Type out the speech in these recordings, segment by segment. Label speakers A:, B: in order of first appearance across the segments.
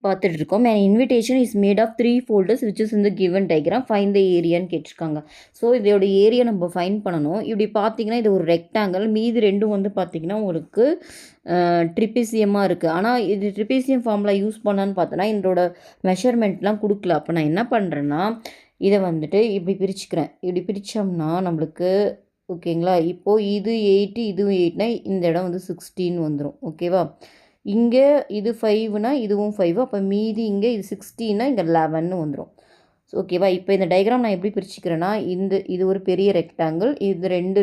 A: பார்த்துட்டு இருக்கோம். an invitation is made of 3 folders which is in the given diagram. find the ஏரியான்னு கேட்டிருக்காங்க. So இதோட ஏரியா நம்ம ஃபைண்ட் பண்ணணும். இப்படி பார்த்தீங்கன்னா இது ஒரு ரெக்டாங்கிள், மீதி ரெண்டும் வந்து பார்த்தீங்கன்னா உங்களுக்கு ட்ரிபிசியமாக இருக்குது. ஆனால் இது ட்ரிபிசியம் ஃபார்முலா யூஸ் பண்ணான்னு பார்த்தோன்னா இதோட மெஷர்மெண்ட்லாம் கொடுக்கல. அப்போ நான் என்ன பண்ணுறேன்னா இதை வந்துட்டு இப்படி பிரிச்சுக்கிறேன். இப்படி பிரித்தோம்னா நம்மளுக்கு ஓகேங்களா. இப்போது இது 8 இதுவும் 8னா இந்த இடம் வந்து 16 வந்துடும். ஓகேவா. இங்கே இது 5னா இதுவும் 5, அப்போ மீதி இங்கே இது 16னா இங்கே 11 வந்துடும். ஓகேவா. இப்போ இந்த டயக்ராம் நான் எப்படி பிரிச்சுக்கிறேன்னா இது ஒரு பெரிய ரெக்டாங்கிள், இது ரெண்டு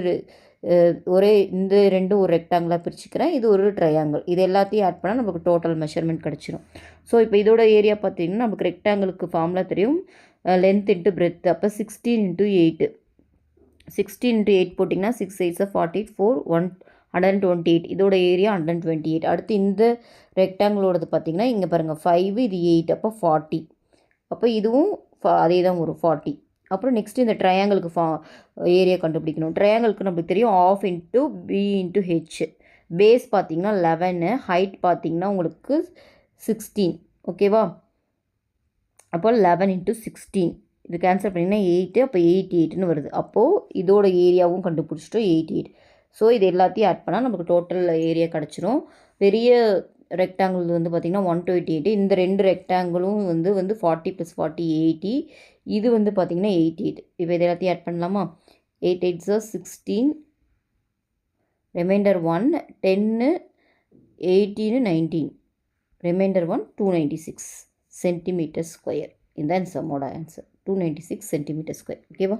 A: இந்த ரெண்டும் ஒரு ரெக்டாங்கிளாக பிரிச்சுக்கிறேன். இது ஒரு ட்ரையாங்கிள். இது எல்லாத்தையும் ஆட் பண்ணால் நமக்கு டோட்டல் மெஷர்மெண்ட் கிடச்சிரும். ஸோ இப்போ இதோட ஏரியா பார்த்தீங்கன்னா நமக்கு ரெக்டாங்கிளுக்கு ஃபார்முலா தெரியும், லென்த் இன்ட்டு பிரெத். அப்போ 16 × 8 16 × 8 போட்டிங்கன்னா 6 8 48 4 128. இதோட ஏரியா 128. அடுத்து இந்த ரெக்டாங்கிளோடது பார்த்திங்கன்னா இங்கே பாருங்கள் 5 இது 8 அப்போ 40. அப்போ இதுவும் அதே தான் ஒரு 40. அப்புறம் நெக்ஸ்ட் இந்த ட்ரையாங்கிளுக்கு ஏரியா கண்டுபிடிக்கணும். ட்ரையாங்கிளுக்கு நம்மளுக்கு தெரியும் ½ × b × h. பேஸ் பார்த்திங்கன்னா 11, ஹைட் பார்த்திங்கன்னா உங்களுக்கு 16. ஓகேவா. அப்போ 11 × 16 இது கேன்சல் பண்ணிங்கன்னா 8, அப்போ 88ன்னு வருது. அப்போது இதோட ஏரியாவும் கண்டுபிடிச்சிட்டோம் 88. ஸோ இது எல்லாத்தையும் ஆட் பண்ணால் நமக்கு டோட்டல் ஏரியா கிடச்சிரும். பெரிய ரெக்டாங்கிள் வந்து பார்த்திங்கன்னா 128. இந்த ரெண்டு ரெக்டாங்கிளும் வந்து 40 + 40 80. இது வந்து பார்த்திங்கன்னா 88. இப்போ இது எல்லாத்தையும் ஆட் பண்ணலாமா. 8 8 16, ரிமைண்டர் 1 10, 18 19, ரிமைண்டர் 1 296 cm². இதுதான் சம்மோட ஆன்சர், 296 cm². ஓகேவா.